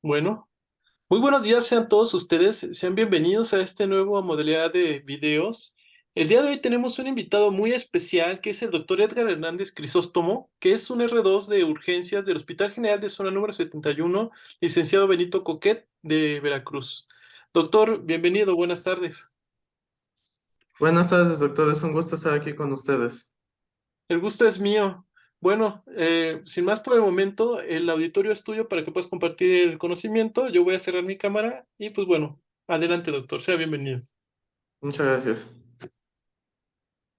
Bueno, muy buenos días sean todos ustedes, sean bienvenidos a esta nueva modalidad de videos. El día de hoy tenemos un invitado muy especial que es el doctor Edgar Hernández Crisóstomo, que es un R2 de urgencias del Hospital General de Zona número 71, licenciado Benito Coquet de Veracruz. Doctor, bienvenido, buenas tardes. Buenas tardes, doctor. Es un gusto estar aquí con ustedes. El gusto es mío. Bueno, sin más por el momento, el auditorio es tuyo para que puedas compartir el conocimiento. Yo voy a cerrar mi cámara y pues bueno, adelante doctor, sea bienvenido. Muchas gracias.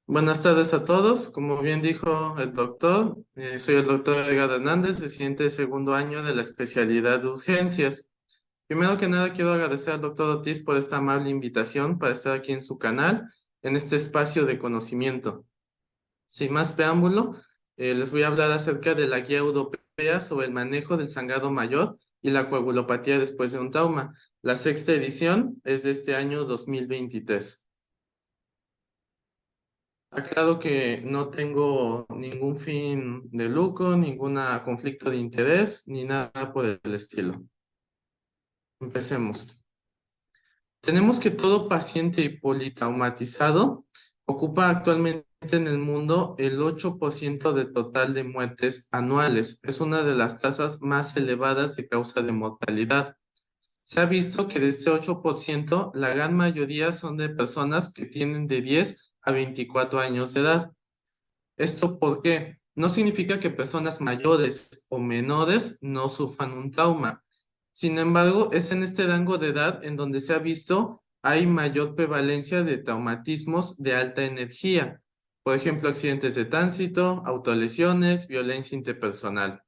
Buenas tardes a todos. Como bien dijo el doctor, soy el doctor Edgar Hernández, residente de segundo año de la especialidad de urgencias. Primero que nada, quiero agradecer al doctor Ortiz por esta amable invitación para estar aquí en su canal, en este espacio de conocimiento. Sin más preámbulo, les voy a hablar acerca de la guía europea sobre el manejo del sangrado mayor y la coagulopatía después de un trauma. La sexta edición es de este año 2023. Aclaro que no tengo ningún fin de lucro, ningún conflicto de interés, ni nada por el estilo. Empecemos. Tenemos que todo paciente politraumatizado ocupa actualmente en el mundo el 8% del total de muertes anuales. Es una de las tasas más elevadas de causa de mortalidad. Se ha visto que de este 8%, la gran mayoría son de personas que tienen de 10 a 24 años de edad. ¿Esto por qué? No significa que personas mayores o menores no sufran un trauma. Sin embargo, es en este rango de edad en donde se ha visto hay mayor prevalencia de traumatismos de alta energía. Por ejemplo, accidentes de tránsito, autolesiones, violencia interpersonal.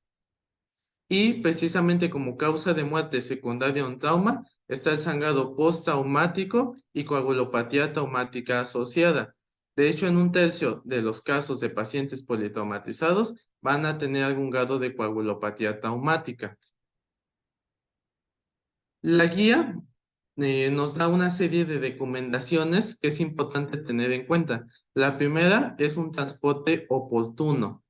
Y precisamente como causa de muerte secundaria a un trauma está el sangrado postraumático y coagulopatía traumática asociada. De hecho, en un tercio de los casos de pacientes politraumatizados van a tener algún grado de coagulopatía traumática. La guía nos da una serie de recomendaciones que es importante tener en cuenta. La primera es un transporte oportuno.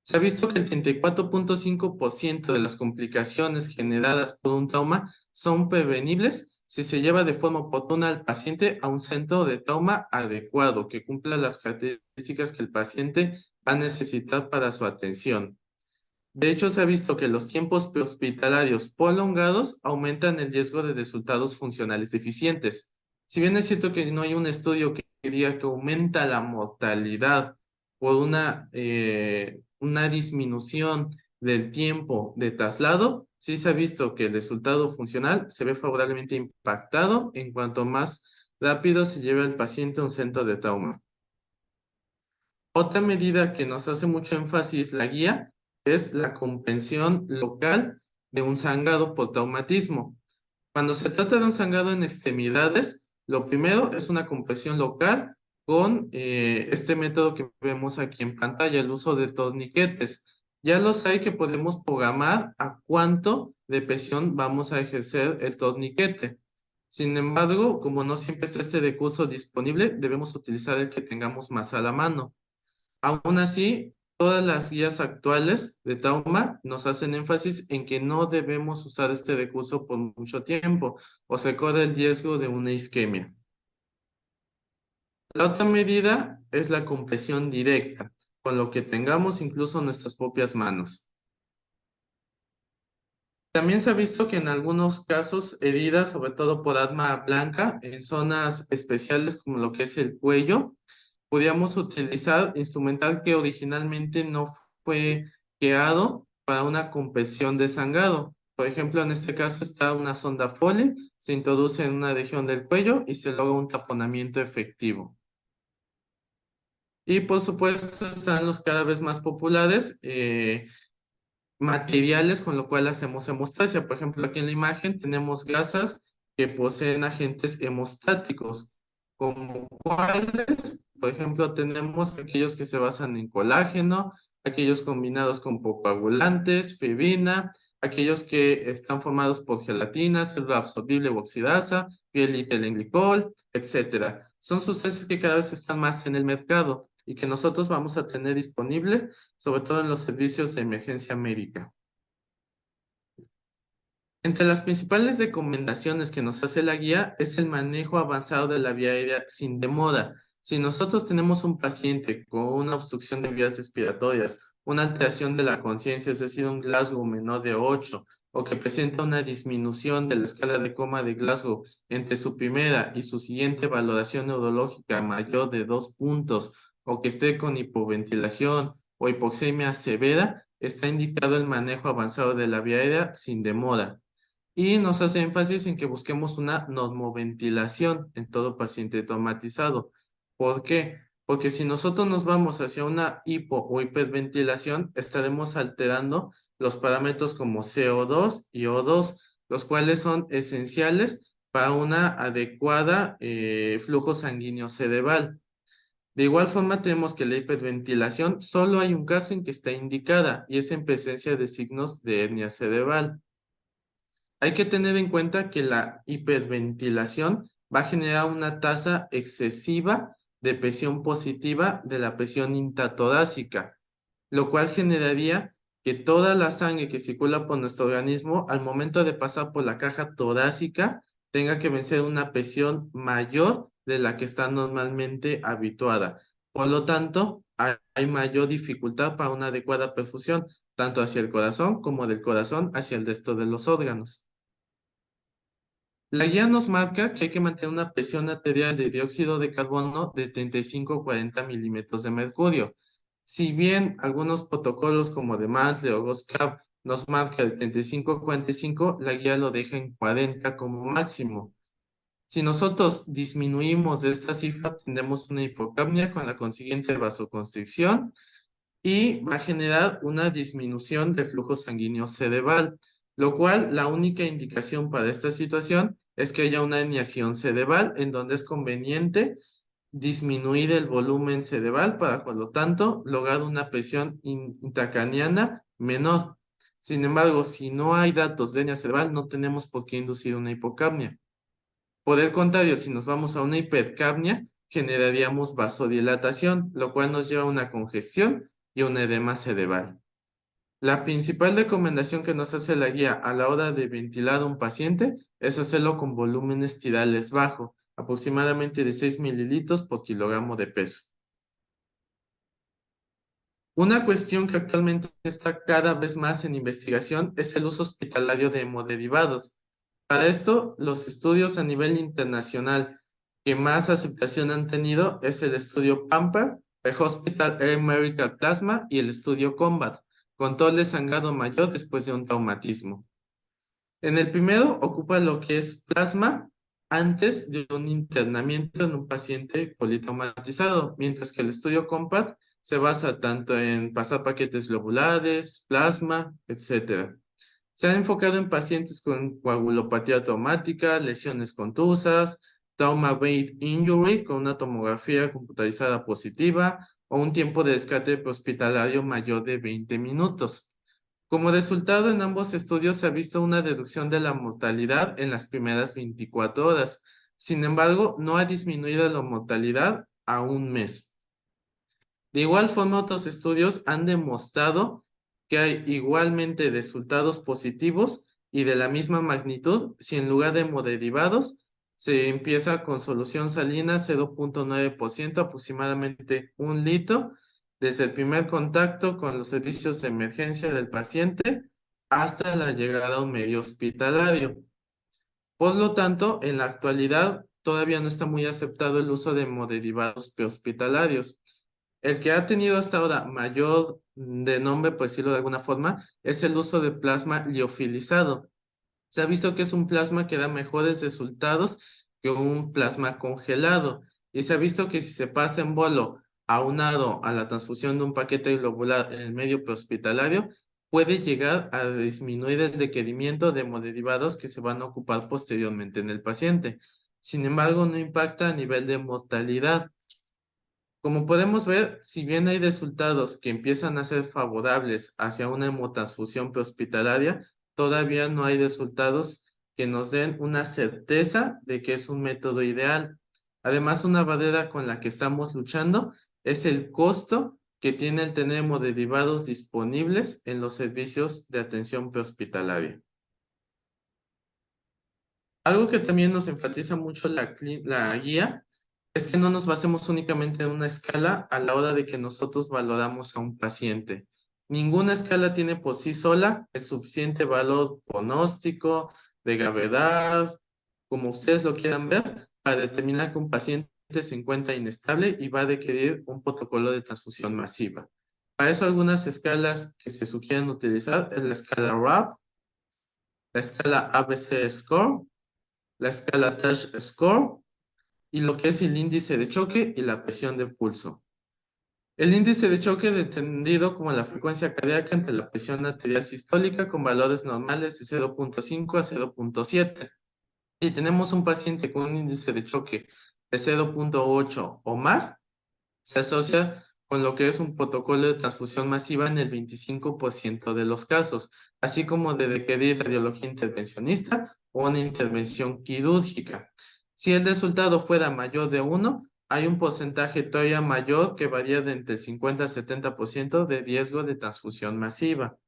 Se ha visto que el 34.5% de las complicaciones generadas por un trauma son prevenibles si se lleva de forma oportuna al paciente a un centro de trauma adecuado que cumpla las características que el paciente va a necesitar para su atención. De hecho, se ha visto que los tiempos prehospitalarios prolongados aumentan el riesgo de resultados funcionales deficientes. Si bien es cierto que no hay un estudio que diga que aumenta la mortalidad por una disminución del tiempo de traslado, sí se ha visto que el resultado funcional se ve favorablemente impactado en cuanto más rápido se lleve al paciente a un centro de trauma. Otra medida que nos hace mucho énfasis la guía es la comprensión local de un sangrado por traumatismo. Cuando se trata de un sangrado en extremidades, lo primero es una compresión local con este método que vemos aquí en pantalla, el uso de torniquetes. Ya los hay que podemos programar a cuánto de presión vamos a ejercer el torniquete. Sin embargo, como no siempre está este recurso disponible, debemos utilizar el que tengamos más a la mano. Aún así, todas las guías actuales de trauma nos hacen énfasis en que no debemos usar este recurso por mucho tiempo o se corre el riesgo de una isquemia. La otra medida es la compresión directa, con lo que tengamos incluso nuestras propias manos. También se ha visto que en algunos casos heridas, sobre todo por arma blanca, en zonas especiales como lo que es el cuello, podíamos utilizar instrumental que originalmente no fue creado para una compresión de sangrado. Por ejemplo, en este caso está una sonda Foley, se introduce en una región del cuello y se logra un taponamiento efectivo. Y por supuesto están los cada vez más populares materiales con lo cual hacemos hemostasia. Por ejemplo, aquí en la imagen tenemos gasas que poseen agentes hemostáticos, como cuáles, por ejemplo, tenemos aquellos que se basan en colágeno, aquellos combinados con coagulantes, fibrina, aquellos que están formados por gelatina, célula absorbible o oxidasa, piel y telenglicol, etcétera. Son sustancias que cada vez están más en el mercado y que nosotros vamos a tener disponible sobre todo en los servicios de emergencia médica. Entre las principales recomendaciones que nos hace la guía es el manejo avanzado de la vía aérea sin demora. Si nosotros tenemos un paciente con una obstrucción de vías respiratorias, una alteración de la conciencia, es decir, un Glasgow menor de 8, o que presenta una disminución de la escala de coma de Glasgow entre su primera y su siguiente valoración neurológica mayor de 2 puntos, o que esté con hipoventilación o hipoxemia severa, está indicado el manejo avanzado de la vía aérea sin demora. Y nos hace énfasis en que busquemos una normoventilación en todo paciente traumatizado. ¿Por qué? Porque si nosotros nos vamos hacia una hipo o hiperventilación, estaremos alterando los parámetros como CO2 y O2, los cuales son esenciales para una adecuada flujo sanguíneo cerebral. De igual forma, tenemos que la hiperventilación solo hay un caso en que está indicada y es en presencia de signos de hernia cerebral. Hay que tener en cuenta que la hiperventilación va a generar una tasa excesiva de presión positiva de la presión intratorácica, lo cual generaría que toda la sangre que circula por nuestro organismo al momento de pasar por la caja torácica tenga que vencer una presión mayor de la que está normalmente habituada. Por lo tanto, hay mayor dificultad para una adecuada perfusión, tanto hacia el corazón como del corazón hacia el resto de los órganos. La guía nos marca que hay que mantener una presión arterial de dióxido de carbono de 35 a 40 milímetros de mercurio. Si bien algunos protocolos como de Mantle o GOSCAP nos marca de 35 a 45, la guía lo deja en 40 como máximo. Si nosotros disminuimos de esta cifra, tendremos una hipocapnia con la consiguiente vasoconstricción y va a generar una disminución de flujo sanguíneo cerebral, lo cual la única indicación para esta situación es que haya una herniación cerebral en donde es conveniente disminuir el volumen cerebral para, por lo tanto, lograr una presión intracraniana menor. Sin embargo, si no hay datos de hernia cerebral, no tenemos por qué inducir una hipocapnia. Por el contrario, si nos vamos a una hipercapnia, generaríamos vasodilatación, lo cual nos lleva a una congestión y un edema cerebral. La principal recomendación que nos hace la guía a la hora de ventilar a un paciente es hacerlo con volúmenes tirales bajo, aproximadamente de 6 mililitros por kilogramo de peso. Una cuestión que actualmente está cada vez más en investigación es el uso hospitalario de hemoderivados. Para esto, los estudios a nivel internacional que más aceptación han tenido es el estudio PAMPER, el Hospital Air Medical Plasma y el estudio COMBAT, control de sangrado mayor después de un traumatismo. En el primero ocupa lo que es plasma antes de un internamiento en un paciente politraumatizado, mientras que el estudio COMPAT se basa tanto en pasar paquetes globulares, plasma, etcétera. Se ha enfocado en pacientes con coagulopatía traumática, lesiones contusas, trauma brain injury con una tomografía computarizada positiva o un tiempo de rescate hospitalario mayor de 20 minutos. Como resultado, en ambos estudios se ha visto una reducción de la mortalidad en las primeras 24 horas. Sin embargo, no ha disminuido la mortalidad a un mes. De igual forma, otros estudios han demostrado que hay igualmente resultados positivos y de la misma magnitud si en lugar de hemoderivados se empieza con solución salina 0.9%, aproximadamente 1 litro, desde el primer contacto con los servicios de emergencia del paciente hasta la llegada a un medio hospitalario. Por lo tanto, en la actualidad todavía no está muy aceptado el uso de hemoderivados prehospitalarios. El que ha tenido hasta ahora mayor de nombre, por decirlo de alguna forma, es el uso de plasma liofilizado. Se ha visto que es un plasma que da mejores resultados que un plasma congelado. Y se ha visto que si se pasa en bolo aunado a la transfusión de un paquete globular en el medio prehospitalario, puede llegar a disminuir el requerimiento de hemoderivados que se van a ocupar posteriormente en el paciente. Sin embargo, no impacta a nivel de mortalidad. Como podemos ver, si bien hay resultados que empiezan a ser favorables hacia una hemotransfusión prehospitalaria, todavía no hay resultados que nos den una certeza de que es un método ideal. Además, una barrera con la que estamos luchando es el costo que tiene el tener hemoderivados disponibles en los servicios de atención prehospitalaria. Algo que también nos enfatiza mucho la guía es que no nos basemos únicamente en una escala a la hora de que nosotros valoramos a un paciente. Ninguna escala tiene por sí sola el suficiente valor pronóstico, de gravedad, como ustedes lo quieran ver, para determinar que un paciente se encuentra inestable y va a requerir un protocolo de transfusión masiva. Para eso algunas escalas que se sugieren utilizar es la escala RAP, la escala ABC Score, la escala TASH Score y lo que es el índice de choque y la presión de pulso. El índice de choque entendido como la frecuencia cardíaca entre la presión arterial sistólica con valores normales de 0.5 a 0.7. Si tenemos un paciente con un índice de choque de 0.8 o más, se asocia con lo que es un protocolo de transfusión masiva en el 25% de los casos, así como de requerir radiología intervencionista o una intervención quirúrgica. Si el resultado fuera mayor de 1, hay un porcentaje todavía mayor que varía de entre el 50 al 70% de riesgo de transfusión masiva.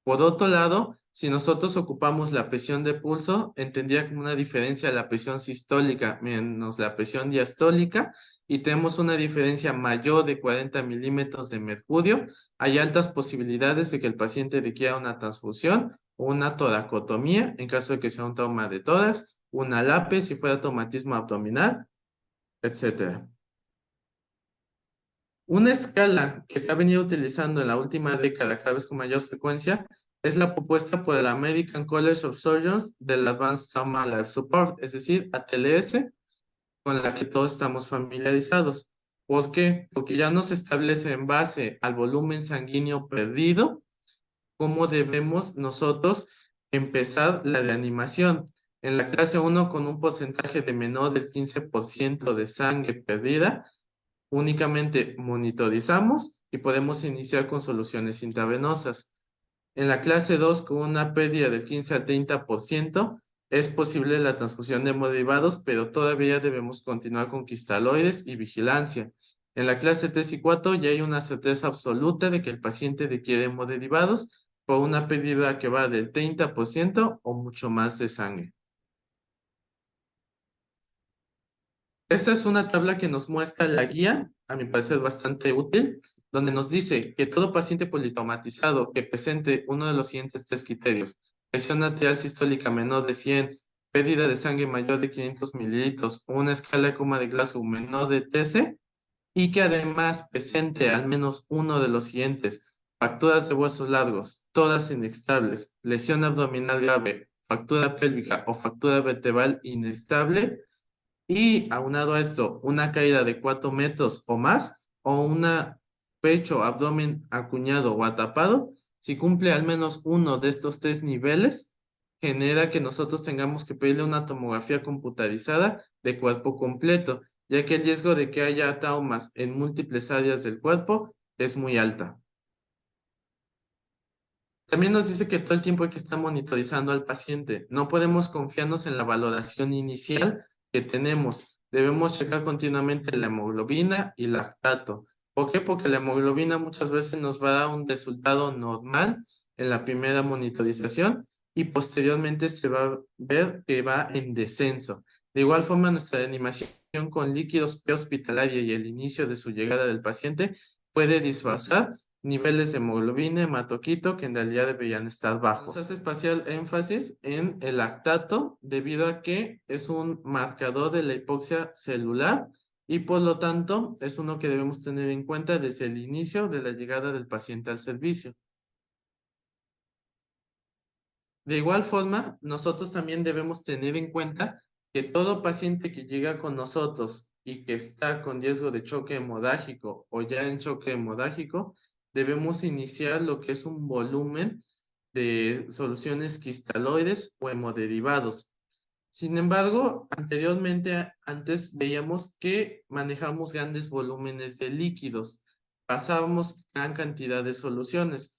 Por otro lado, si nosotros ocupamos la presión de pulso, entendería como una diferencia de la presión sistólica menos la presión diastólica y tenemos una diferencia mayor de 40 milímetros de mercurio, hay altas posibilidades de que el paciente requiera una transfusión o una toracotomía en caso de que sea un trauma de tórax, una LAPE si fuera traumatismo abdominal, etcétera. Una escala que se ha venido utilizando en la última década cada vez con mayor frecuencia es la propuesta por el American College of Surgeons del Advanced Trauma Life Support, es decir, ATLS, con la que todos estamos familiarizados. ¿Por qué? Porque ya nos establece en base al volumen sanguíneo perdido cómo debemos nosotros empezar la reanimación. En la clase uno con un porcentaje de menor del 15% de sangre perdida, únicamente monitorizamos y podemos iniciar con soluciones intravenosas. En la clase 2 con una pérdida del 15 al 30%, es posible la transfusión de hemoderivados, pero todavía debemos continuar con cristaloides y vigilancia. En la clase 3 y 4 ya hay una certeza absoluta de que el paciente requiere hemoderivados por una pérdida que va del 30% o mucho más de sangre. Esta es una tabla que nos muestra la guía, a mi parecer bastante útil, donde nos dice que todo paciente politraumatizado que presente uno de los siguientes tres criterios: presión arterial sistólica menor de 100, pérdida de sangre mayor de 500 mililitros o una escala de coma de Glasgow menor de 13, y que además presente al menos uno de los siguientes: fracturas de huesos largos, todas inestables, lesión abdominal grave, fractura pélvica o fractura vertebral inestable, y aunado a esto, una caída de 4 metros o más, o una pecho, abdomen acuñado o atapado, si cumple al menos uno de estos tres niveles, genera que nosotros tengamos que pedirle una tomografía computarizada de cuerpo completo, ya que el riesgo de que haya traumas en múltiples áreas del cuerpo es muy alta. También nos dice que todo el tiempo hay que estar monitorizando al paciente. No podemos confiarnos en la valoración inicial que tenemos. Debemos checar continuamente la hemoglobina y lactato. ¿Por qué? Porque la hemoglobina muchas veces nos va a dar un resultado normal en la primera monitorización y posteriormente se va a ver que va en descenso. De igual forma, nuestra animación con líquidos prehospitalaria y el inicio de su llegada del paciente puede disfrazar niveles de hemoglobina, hematoquito, que en realidad deberían estar bajos. Nos hace especial énfasis en el lactato debido a que es un marcador de la hipoxia celular y por lo tanto es uno que debemos tener en cuenta desde el inicio de la llegada del paciente al servicio. De igual forma, nosotros también debemos tener en cuenta que todo paciente que llega con nosotros y que está con riesgo de choque hemorrágico o ya en choque hemorrágico, debemos iniciar lo que es un volumen de soluciones cristaloides o hemoderivados. Sin embargo, anteriormente, antes veíamos que manejamos grandes volúmenes de líquidos, pasábamos gran cantidad de soluciones.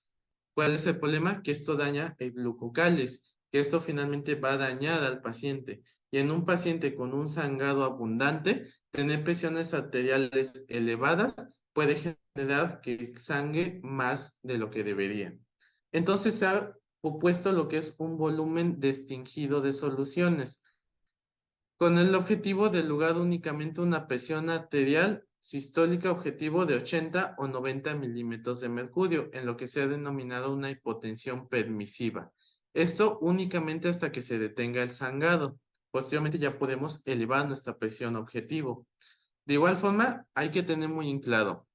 ¿Cuál es el problema? Que esto daña el glucocáliz, que esto finalmente va a dañar al paciente. Y en un paciente con un sangrado abundante, tener presiones arteriales elevadas puede generar que sangre más de lo que debería. Entonces se ha propuesto lo que es un volumen distinguido de soluciones. con el objetivo de lugar únicamente una presión arterial sistólica objetivo de 80 o 90 milímetros de mercurio, en lo que se ha denominado una hipotensión permisiva. Esto únicamente hasta que se detenga el sangrado. Posteriormente ya podemos elevar nuestra presión objetivo. De igual forma, hay que tener muy en claro,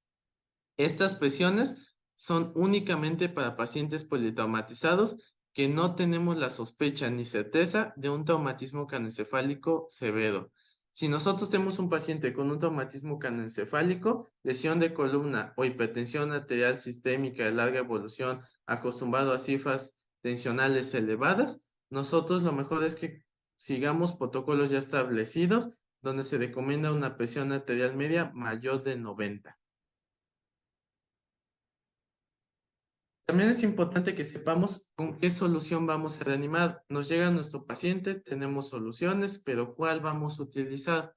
estas presiones son únicamente para pacientes politraumatizados que no tenemos la sospecha ni certeza de un traumatismo craneoencefálico severo. Si nosotros tenemos un paciente con un traumatismo craneoencefálico, lesión de columna o hipertensión arterial sistémica de larga evolución, acostumbrado a cifras tensionales elevadas, nosotros lo mejor es que sigamos protocolos ya establecidos donde se recomienda una presión arterial media mayor de 90. También es importante que sepamos con qué solución vamos a reanimar. Nos llega nuestro paciente, tenemos soluciones, pero ¿cuál vamos a utilizar?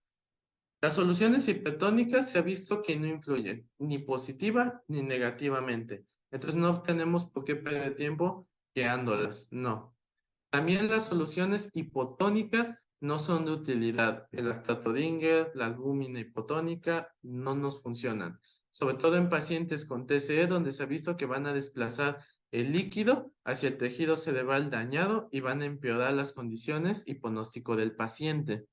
Las soluciones hipertónicas se ha visto que no influyen ni positiva ni negativamente. Entonces no tenemos por qué perder tiempo quedándolas. No. También las soluciones hipotónicas no son de utilidad. El lactato-Dinger, la albúmina hipotónica no nos funcionan. Sobre todo en pacientes con TCE, donde se ha visto que van a desplazar el líquido hacia el tejido cerebral dañado y van a empeorar las condiciones y pronóstico del paciente.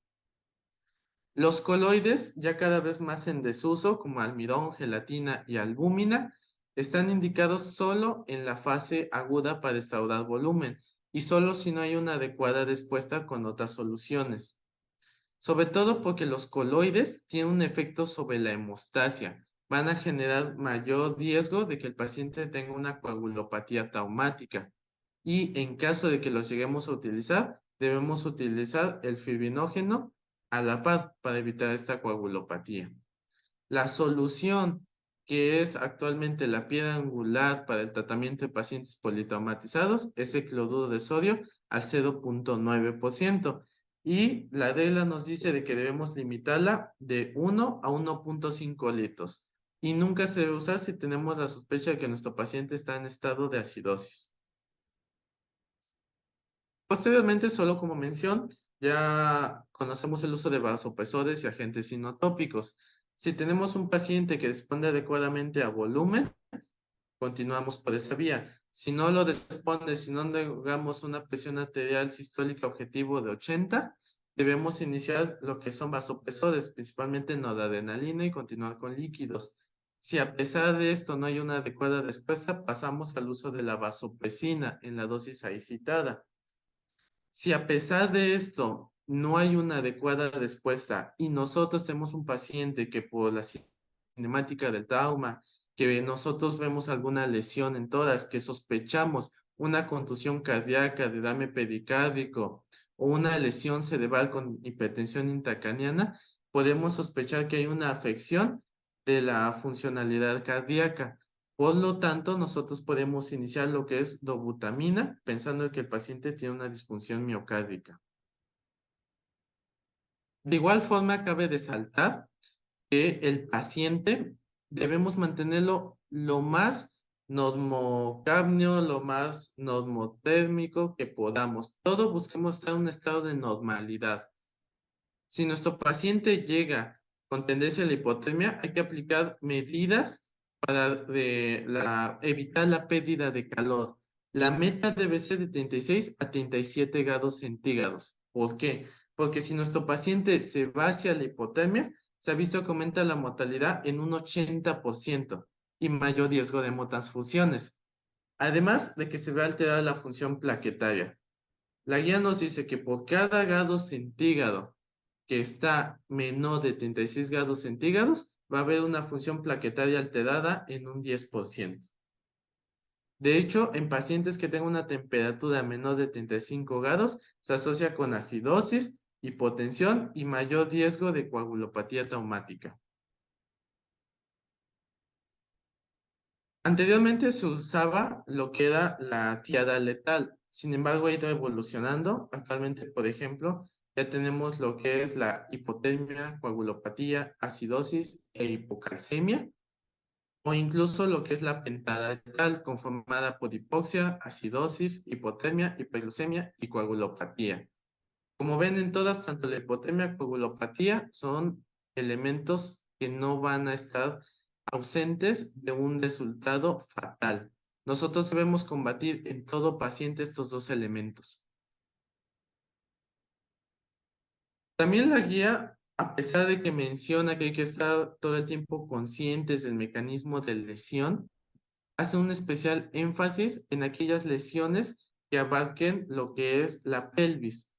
Los coloides, ya cada vez más en desuso, como almidón, gelatina y albúmina, están indicados solo en la fase aguda para restaurar volumen y solo si no hay una adecuada respuesta con otras soluciones. Sobre todo porque los coloides tienen un efecto sobre la hemostasia. Van a generar mayor riesgo de que el paciente tenga una coagulopatía traumática. Y en caso de que los lleguemos a utilizar, debemos utilizar el fibrinógeno a la par para evitar esta coagulopatía. La solución que es actualmente la piedra angular para el tratamiento de pacientes politraumatizados es el cloruro de sodio al 0,9%. Y la regla nos dice de que debemos limitarla de 1 a 1,5 litros. Y nunca se debe usar si tenemos la sospecha de que nuestro paciente está en estado de acidosis. Posteriormente, solo como mención, ya conocemos el uso de vasopresores y agentes inotópicos. Si tenemos un paciente que responde adecuadamente a volumen, continuamos por esa vía. Si no lo responde, si no logramos una presión arterial sistólica objetivo de 80, debemos iniciar lo que son vasopresores, principalmente noradrenalina y continuar con líquidos. Si a pesar de esto no hay una adecuada respuesta, pasamos al uso de la vasopresina en la dosis ahí citada. Si a pesar de esto no hay una adecuada respuesta y nosotros tenemos un paciente que por la cinemática del trauma, que nosotros vemos alguna lesión en toras, que sospechamos una contusión cardíaca, derrame pericárdico o una lesión cerebral con hipertensión intracraniana, podemos sospechar que hay una afección de la funcionalidad cardíaca. Por lo tanto, nosotros podemos iniciar lo que es dobutamina, pensando que el paciente tiene una disfunción miocárdica. De igual forma, cabe resaltar que el paciente debemos mantenerlo lo más normocárneo, lo más normotérmico que podamos. Todo busquemos estar en un estado de normalidad. Si nuestro paciente llega con tendencia a la hipotermia, hay que aplicar medidas para evitar la pérdida de calor. La meta debe ser de 36 a 37 grados centígrados. ¿Por qué? Porque si nuestro paciente se va hacia la hipotermia, se ha visto que aumenta la mortalidad en un 80% y mayor riesgo de hemotransfusiones. Además de que se ve alterada la función plaquetaria. La guía nos dice que por cada grado centígrado que está menor de 36 grados centígrados, va a haber una función plaquetaria alterada en un 10%. De hecho, en pacientes que tengan una temperatura menor de 35 grados, se asocia con acidosis, hipotensión y mayor riesgo de coagulopatía traumática. Anteriormente se usaba lo que era la tiara letal, sin embargo ha ido evolucionando. Actualmente, por ejemplo, ya tenemos lo que es la hipotermia, coagulopatía, acidosis e hipocalcemia, o incluso lo que es la pentada letal, conformada por hipoxia, acidosis, hipotermia, hiperglucemia y coagulopatía. Como ven en todas, tanto la hipotermia como coagulopatía son elementos que no van a estar ausentes de un resultado fatal. Nosotros debemos combatir en todo paciente estos dos elementos. También la guía, a pesar de que menciona que hay que estar todo el tiempo conscientes del mecanismo de lesión, hace un especial énfasis en aquellas lesiones que abarquen lo que es la pelvis.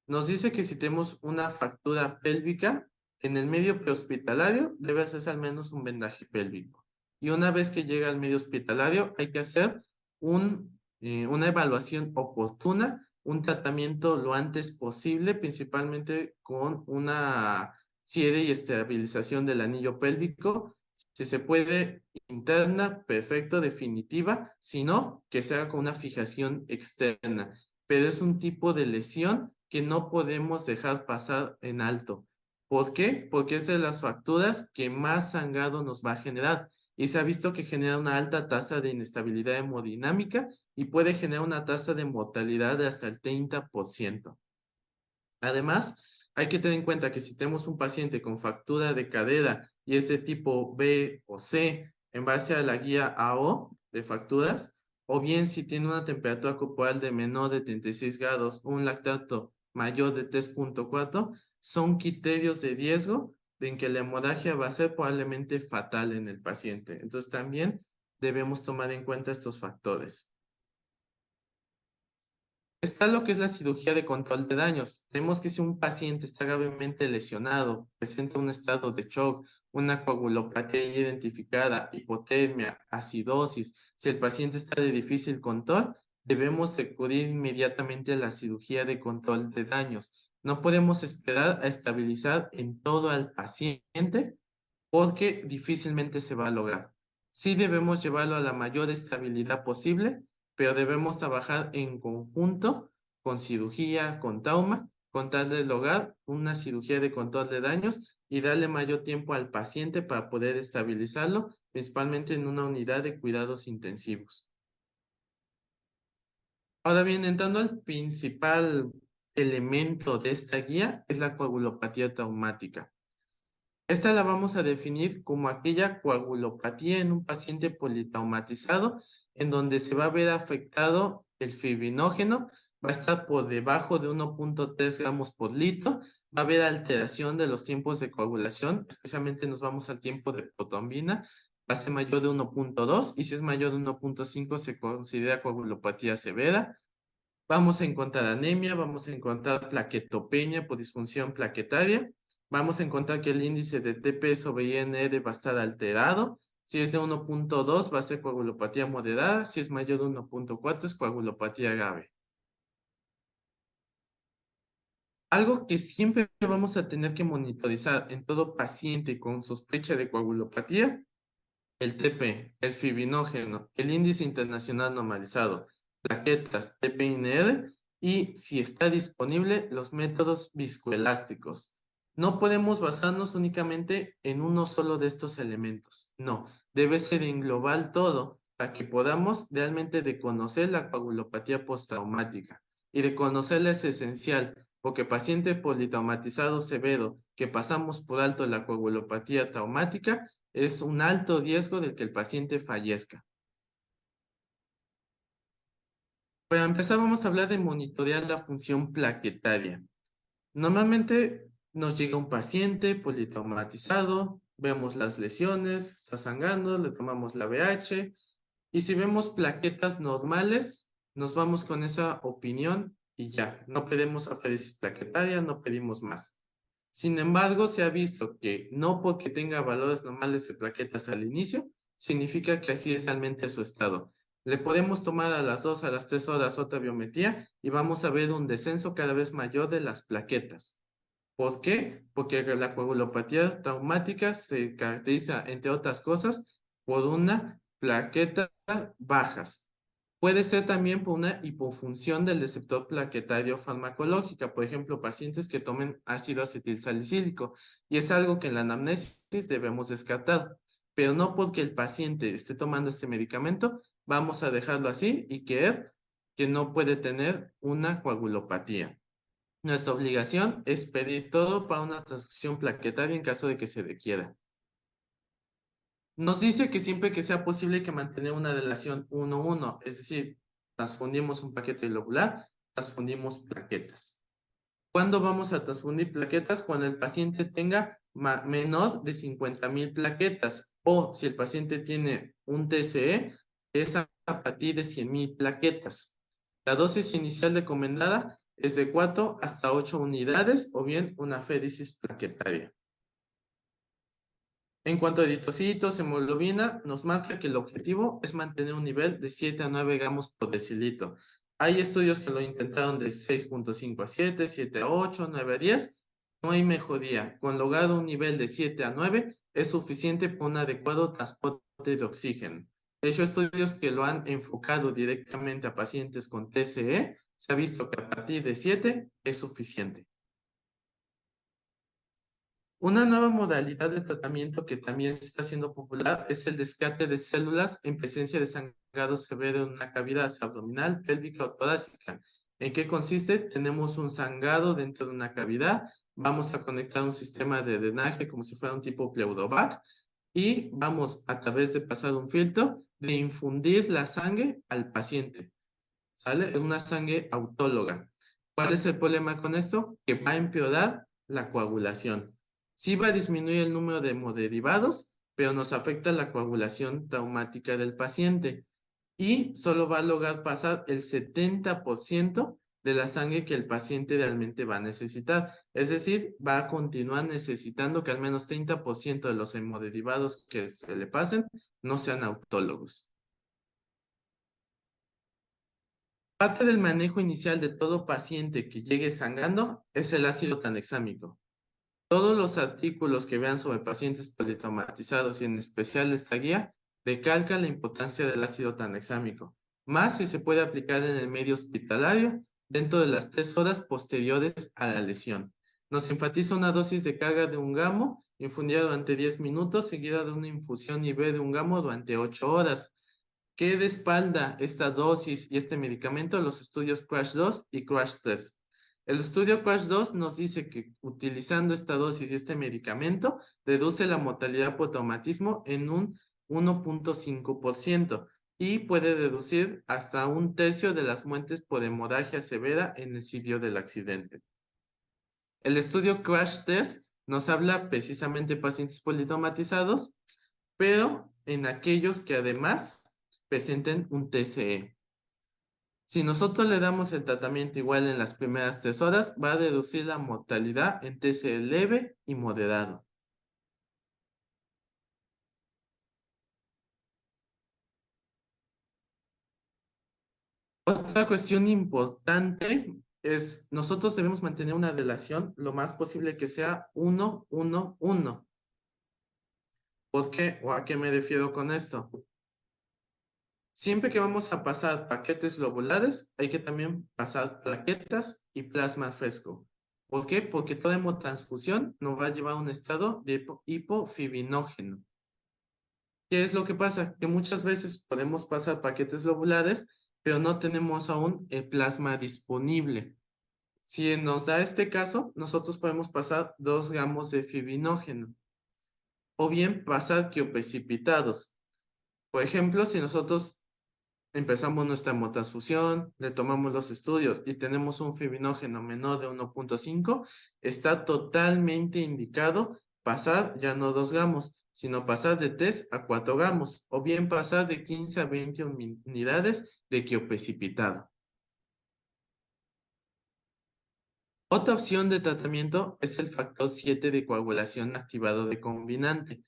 Nos dice que si tenemos una fractura pélvica, en el medio prehospitalario debe hacerse al menos un vendaje pélvico. Y una vez que llega al medio hospitalario, hay que hacer una evaluación oportuna, un tratamiento lo antes posible, principalmente con una cierre y estabilización del anillo pélvico. Si se puede, interna, perfecto, definitiva, si no, que se haga con una fijación externa. Pero es un tipo de lesión que no podemos dejar pasar en alto. ¿Por qué? Porque es de las fracturas que más sangrado nos va a generar y se ha visto que genera una alta tasa de inestabilidad hemodinámica y puede generar una tasa de mortalidad de hasta el 30%. Además, hay que tener en cuenta que si tenemos un paciente con fractura de cadera y es de tipo B o C, en base a la guía AO de fracturas, o bien si tiene una temperatura corporal de menor de 36 grados, un lactato mayor de 3,4, son criterios de riesgo de en que la hemorragia va a ser probablemente fatal en el paciente. Entonces también debemos tomar en cuenta estos factores. Está lo que es la cirugía de control de daños. Tenemos que si un paciente está gravemente lesionado, presenta un estado de shock, una coagulopatía identificada, hipotermia, acidosis, si el paciente está de difícil control, debemos acudir inmediatamente a la cirugía de control de daños. No podemos esperar a estabilizar en todo al paciente porque difícilmente se va a lograr. Sí debemos llevarlo a la mayor estabilidad posible, pero debemos trabajar en conjunto con cirugía, con trauma, con tal de lograr una cirugía de control de daños y darle mayor tiempo al paciente para poder estabilizarlo, principalmente en una unidad de cuidados intensivos. Ahora bien, entrando al principal elemento de esta guía, es la coagulopatía traumática. Esta la vamos a definir como aquella coagulopatía en un paciente politraumatizado en donde se va a ver afectado el fibrinógeno, va a estar por debajo de 1,3 gramos por litro, va a haber alteración de los tiempos de coagulación, especialmente nos vamos al tiempo de protrombina, va a ser mayor de 1,2 y si es mayor de 1,5 se considera coagulopatía severa. Vamos a encontrar anemia, vamos a encontrar plaquetopenia por disfunción plaquetaria. Vamos a encontrar que el índice de TP sobre INR va a estar alterado. Si es de 1,2 va a ser coagulopatía moderada. Si es mayor de 1,4 es coagulopatía grave. Algo que siempre vamos a tener que monitorizar en todo paciente con sospecha de coagulopatía, el TP, el fibrinógeno, el índice internacional normalizado, plaquetas, TPINR y si está disponible los métodos viscoelásticos. No podemos basarnos únicamente en uno solo de estos elementos. No, debe ser englobar todo para que podamos realmente reconocer la coagulopatía postraumática. Y reconocerla es esencial, porque paciente politraumatizado severo que pasamos por alto la coagulopatía traumática es un alto riesgo de que el paciente fallezca. Para empezar, vamos a hablar de monitorear la función plaquetaria. Normalmente nos llega un paciente politraumatizado, vemos las lesiones, está sangrando, le tomamos la BH y si vemos plaquetas normales, nos vamos con esa opinión y ya, no pedimos aféresis plaquetaria, no pedimos más. Sin embargo, se ha visto que no porque tenga valores normales de plaquetas al inicio, significa que así es realmente su estado. Le podemos tomar a las 2, a las 3 horas otra biometría y vamos a ver un descenso cada vez mayor de las plaquetas. ¿Por qué? Porque la coagulopatía traumática se caracteriza, entre otras cosas, por una plaqueta bajas. Puede ser también por una hipofunción del receptor plaquetario farmacológica, por ejemplo, pacientes que tomen ácido acetilsalicílico, y es algo que en la anamnesis debemos descartar, pero no porque el paciente esté tomando este medicamento, vamos a dejarlo así y creer que no puede tener una coagulopatía. Nuestra obligación es pedir todo para una transfusión plaquetaria en caso de que se requiera. Nos dice que siempre que sea posible hay que mantener una relación 1-1, es decir, transfundimos un paquete globular, transfundimos plaquetas. ¿Cuándo vamos a transfundir plaquetas? Cuando el paciente tenga menor de 50,000 plaquetas o si el paciente tiene un TCE, es a partir de 100,000 plaquetas. La dosis inicial recomendada es de 4 hasta 8 unidades o bien una féresis plaquetaria. En cuanto a eritrocitos, hemoglobina, nos marca que el objetivo es mantener un nivel de 7 a 9 gramos por decilitro. Hay estudios que lo intentaron de 6.5 a 7, 7 a 8, 9 a 10. No hay mejoría. Con lograr un nivel de 7 a 9 es suficiente para un adecuado transporte de oxígeno. De hecho, estudios que lo han enfocado directamente a pacientes con TCE, se ha visto que a partir de 7 es suficiente. Una nueva modalidad de tratamiento que también se está haciendo popular es el descarte de células en presencia de sangrado severo en una cavidad abdominal, pélvica o torácica. ¿En qué consiste? Tenemos un sangrado dentro de una cavidad, vamos a conectar un sistema de drenaje como si fuera un tipo pleurovac y vamos a través de pasar un filtro de infundir la sangre al paciente. ¿Sale? Una sangre autóloga. ¿Cuál es el problema con esto? Que va a empeorar la coagulación. Sí va a disminuir el número de hemoderivados, pero nos afecta la coagulación traumática del paciente y solo va a lograr pasar el 70% de la sangre que el paciente realmente va a necesitar. Es decir, va a continuar necesitando que al menos 30% de los hemoderivados que se le pasen no sean autólogos. Parte del manejo inicial de todo paciente que llegue sangrando es el ácido tranexámico. Todos los artículos que vean sobre pacientes politraumatizados y en especial esta guía recalcan la importancia del ácido tranexámico, más si se puede aplicar en el medio hospitalario dentro de las 3 horas posteriores a la lesión. Nos enfatiza una dosis de carga de 1 gramo infundida durante 10 minutos, seguida de una infusión IV de 1 gramo durante 8 horas. ¿Qué respalda esta dosis y este medicamento? Los estudios CRASH-2 y CRASH-3. El estudio CRASH-2 nos dice que utilizando esta dosis y este medicamento reduce la mortalidad por traumatismo en un 1.5% y puede reducir hasta 1/3 de las muertes por hemorragia severa en el sitio del accidente. El estudio CRASH-3 nos habla precisamente de pacientes politraumatizados, pero en aquellos que además presenten un TCE. Si nosotros le damos el tratamiento igual en las primeras 3 horas, va a reducir la mortalidad en TCE leve y moderado. Otra cuestión importante es, nosotros debemos mantener una relación lo más posible que sea 1-1-1. ¿Por qué? ¿O a qué me refiero con esto? Siempre que vamos a pasar paquetes globulares, hay que también pasar plaquetas y plasma fresco. ¿Por qué? Porque toda hemotransfusión nos va a llevar a un estado de hipofibrinogen. ¿Qué es lo que pasa? Que muchas veces podemos pasar paquetes globulares, pero no tenemos aún el plasma disponible. Si nos da este caso, nosotros podemos pasar 2 gramos de fibrinógeno o bien pasar quioprecipitados. Por ejemplo, si nosotros empezamos nuestra hemotransfusión, le tomamos los estudios y tenemos un fibrinógeno menor de 1.5, está totalmente indicado pasar ya no 2 gramos, sino pasar de 3 a 4 gramos, o bien pasar de 15 a 20 unidades de quioprecipitado. Otra opción de tratamiento es el factor 7 de coagulación activado recombinante.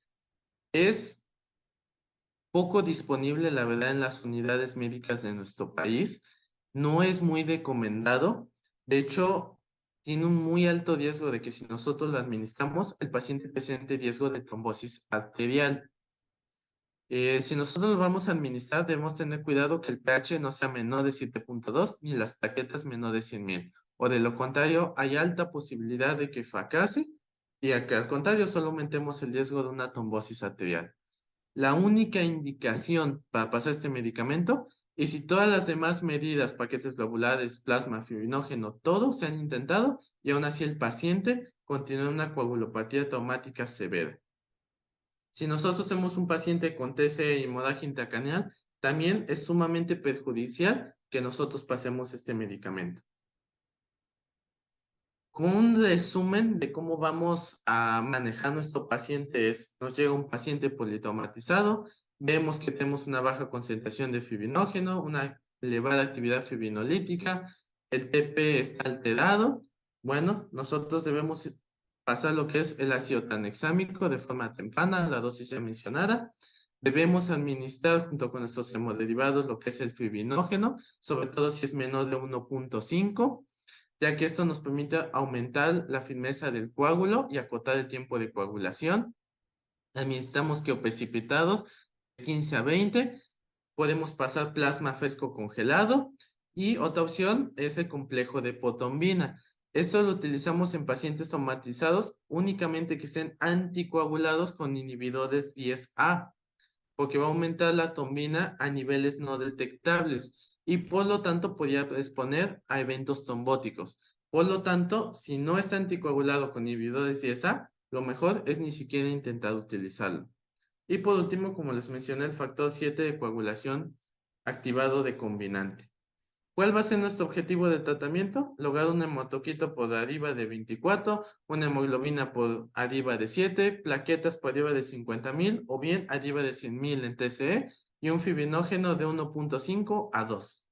Es poco disponible, la verdad, en las unidades médicas de nuestro país. No es muy recomendado. De hecho, tiene un muy alto riesgo de que si nosotros lo administramos, el paciente presente riesgo de trombosis arterial. Si nosotros lo vamos a administrar, debemos tener cuidado que el pH no sea menor de 7.2 ni las plaquetas menor de 100,000. O de lo contrario, hay alta posibilidad de que fracase y a que al contrario solo aumentemos el riesgo de una trombosis arterial. La única indicación para pasar este medicamento Y si todas las demás medidas, paquetes globulares, plasma, fibrinógeno, todo se han intentado y aún así el paciente continúa en una coagulopatía traumática severa. Si nosotros tenemos un paciente con TC y hemorragia intracraneal, también es sumamente perjudicial que nosotros pasemos este medicamento. Como un resumen de cómo vamos a manejar nuestro paciente es, nos llega un paciente politraumatizado, vemos que tenemos una baja concentración de fibrinógeno, una elevada actividad fibrinolítica, el TP está alterado. Bueno, nosotros debemos pasar lo que es el ácido tranexámico de forma temprana, la dosis ya mencionada. Debemos administrar junto con nuestros hemoderivados lo que es el fibrinógeno, sobre todo si es menor de 1.5, ya que esto nos permite aumentar la firmeza del coágulo y acotar el tiempo de coagulación. Administramos queoprecipitados de 15 a 20. Podemos pasar plasma fresco congelado. Y otra opción es el complejo de potombina. Esto lo utilizamos en pacientes traumatizados únicamente que estén anticoagulados con inhibidores 10A, porque va a aumentar la trombina a niveles no detectables y por lo tanto podría exponer a eventos trombóticos. Por lo tanto, si no está anticoagulado con inhibidores 10A, lo mejor es ni siquiera intentar utilizarlo. Y por último, como les mencioné, el factor 7 de coagulación activado de combinante. ¿Cuál va a ser nuestro objetivo de tratamiento? Lograr un hematocrito por arriba de 24, una hemoglobina por arriba de 7, plaquetas por arriba de 50,000 o bien arriba de 100,000 en TCE y un fibrinógeno de 1.5 a 2.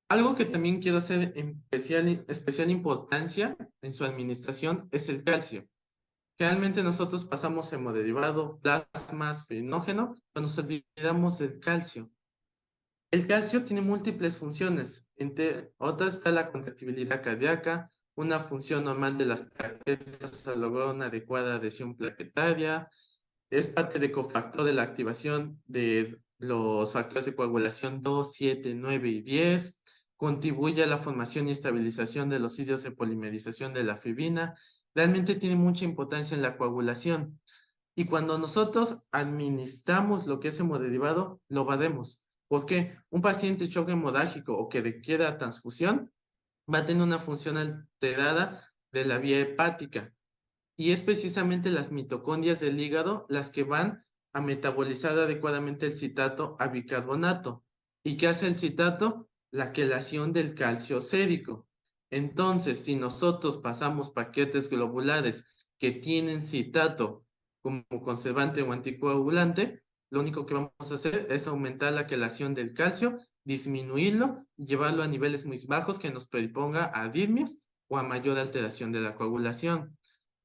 Algo que también quiero hacer en especial importancia en su administración es el calcio. Generalmente nosotros pasamos hemodiderivado, plasmas, fibrinógeno, pero nos olvidamos del calcio. El calcio tiene múltiples funciones. Entre otras está la contractibilidad cardíaca, una función normal de las plaquetas al lograr una adecuada adhesión plaquetaria, es parte de cofactor de la activación de los factores de coagulación 2, 7, 9 y 10, contribuye a la formación y estabilización de los sitios de polimerización de la fibrina, realmente tiene mucha importancia en la coagulación. Y cuando nosotros administramos lo que es hemodiderivado, lo vademos. Porque un paciente choque hemorrágico o que requiera transfusión va a tener una función alterada de la vía hepática. Y es precisamente las mitocondrias del hígado las que van a metabolizar adecuadamente el citrato a bicarbonato. ¿Y qué hace el citrato? La quelación del calcio sérico. Entonces, si nosotros pasamos paquetes globulares que tienen citrato como conservante o anticoagulante, lo único que vamos a hacer es aumentar la quelación del calcio, disminuirlo y llevarlo a niveles muy bajos que nos predisponga a arritmias o a mayor alteración de la coagulación.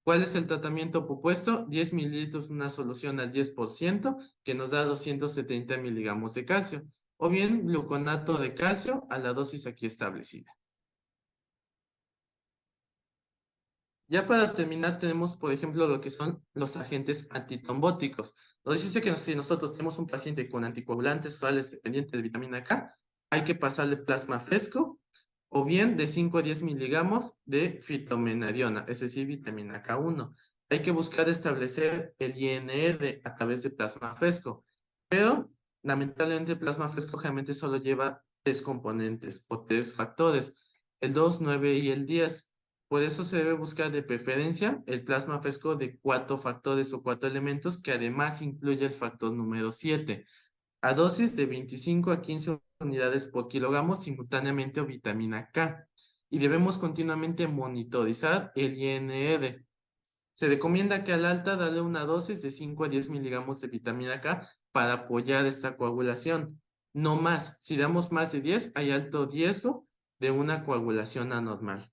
¿Cuál es el tratamiento propuesto? 10 mililitros, una solución al 10%, que nos da 270 miligramos de calcio, o bien gluconato de calcio a la dosis aquí establecida. Ya para terminar, tenemos, por ejemplo, lo que son los agentes antitrombóticos. Nos dice que si nosotros tenemos un paciente con anticoagulantes orales dependiente de vitamina K, hay que pasarle plasma fresco o bien de 5 a 10 miligramos de fitomenariona, es decir, vitamina K1. Hay que buscar establecer el INR a través de plasma fresco, pero lamentablemente el plasma fresco generalmente solo lleva tres componentes o tres factores, el 2, 9 y el 10. Por eso se debe buscar de preferencia el plasma fresco de 4 factores o 4 elementos que además incluye el factor número 7 a dosis de 25 a 15 unidades por kilogramo simultáneamente o vitamina K. Y debemos continuamente monitorizar el INR. Se recomienda que al alta darle una dosis de 5 a 10 miligramos de vitamina K para apoyar esta coagulación. No más. Si damos más de 10, hay alto riesgo de una coagulación anormal.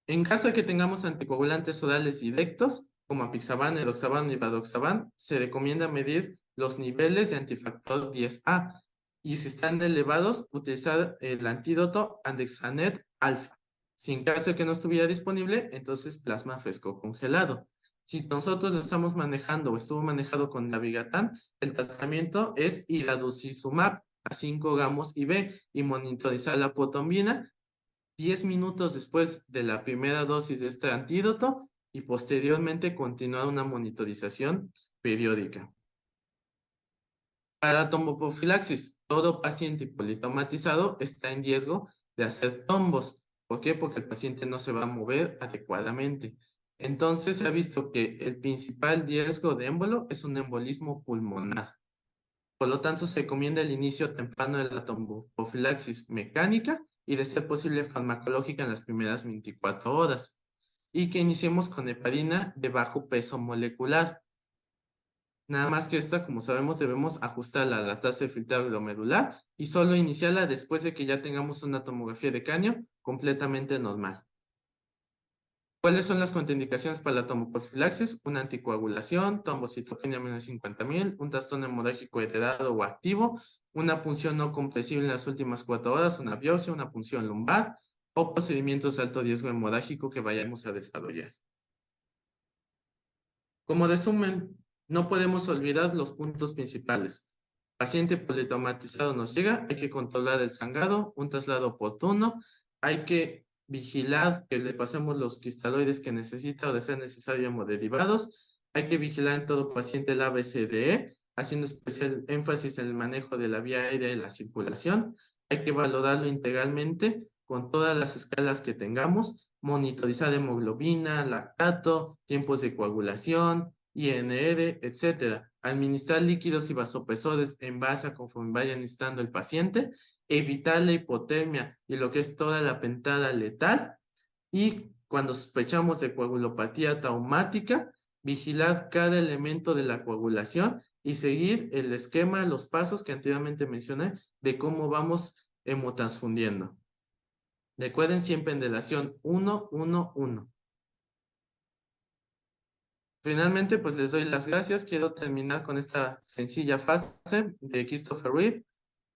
En caso de que tengamos anticoagulantes orales directos, como apixaban, edoxaban y vadoxaban, se recomienda medir los niveles de antifactor 10A y si están elevados, utilizar el antídoto Andexanet alfa. Si en caso de que no estuviera disponible, entonces plasma fresco congelado. Si nosotros lo estamos manejando o estuvo manejado con Navigatán, el tratamiento es iraducizumab a 5 gramos IV y monitorizar la potombina 10 minutos después de la primera dosis de este antídoto y posteriormente continuar una monitorización periódica. Para la tomboprofilaxis, todo paciente politomatizado está en riesgo de hacer tombos. ¿Por qué? Porque el paciente no se va a mover adecuadamente. Entonces se ha visto que el principal riesgo de émbolo es un embolismo pulmonar. Por lo tanto, se recomienda el inicio temprano de la tromboprofilaxis mecánica y, de ser posible, farmacológica en las primeras 24 horas. Y que iniciemos con heparina de bajo peso molecular. Nada más que esta, como sabemos, debemos ajustarla a la tasa de filtrado glomerular y solo iniciarla después de que ya tengamos una tomografía de cráneo completamente normal. ¿Cuáles son las contraindicaciones para la tomoprofilaxis? Una anticoagulación, trombocitopenia menos de 50.000, un trastorno hemorrágico heredado o activo, una punción no compresible en las últimas 4 horas, una biopsia, una punción lumbar o procedimientos de alto riesgo hemorrágico que vayamos a desarrollar. Como resumen, no podemos olvidar los puntos principales. Paciente politomatizado nos llega, hay que controlar el sangrado, un traslado oportuno, hay que vigilar que le pasemos los cristaloides que necesita o de ser necesario hemoderivados, hay que vigilar en todo paciente el ABCDE, haciendo especial énfasis en el manejo de la vía aérea y la circulación, hay que valorarlo integralmente con todas las escalas que tengamos, monitorizar hemoglobina, lactato, tiempos de coagulación, INR, etcétera. Administrar líquidos y vasopresores en base a conforme vaya necesitando el paciente, evitar la hipotermia y lo que es toda la pentada letal, y cuando sospechamos de coagulopatía traumática, vigilar cada elemento de la coagulación y seguir el esquema, los pasos que anteriormente mencioné de cómo vamos hemotransfundiendo. Recuerden siempre en relación 1-1-1. Finalmente, pues les doy las gracias. Quiero terminar con esta sencilla frase de Christopher Reeve.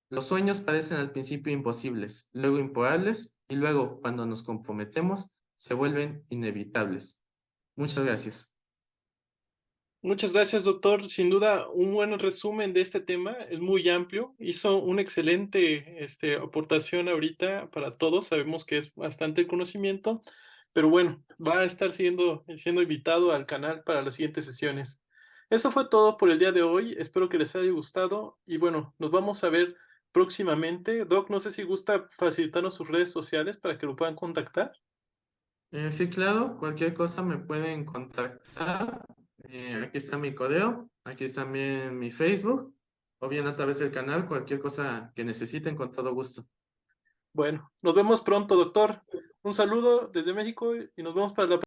Los sueños parecen al principio imposibles, luego improbables y luego, cuando nos comprometemos, se vuelven inevitables. Muchas gracias. Muchas gracias, doctor. Sin duda, un buen resumen de este tema. Es muy amplio. Hizo una excelente aportación ahorita para todos. Sabemos que es bastante conocimiento, pero bueno, va a estar siendo invitado al canal para las siguientes sesiones. Eso fue todo por el día de hoy. Espero que les haya gustado y bueno, nos vamos a ver próximamente. Doc, no sé si gusta facilitarnos sus redes sociales para que lo puedan contactar. Sí, claro, cualquier cosa me pueden contactar. Aquí está mi correo, aquí está también mi Facebook, o bien a través del canal, cualquier cosa que necesiten, con todo gusto. Bueno, nos vemos pronto, doctor. Un saludo desde México y nos vemos para la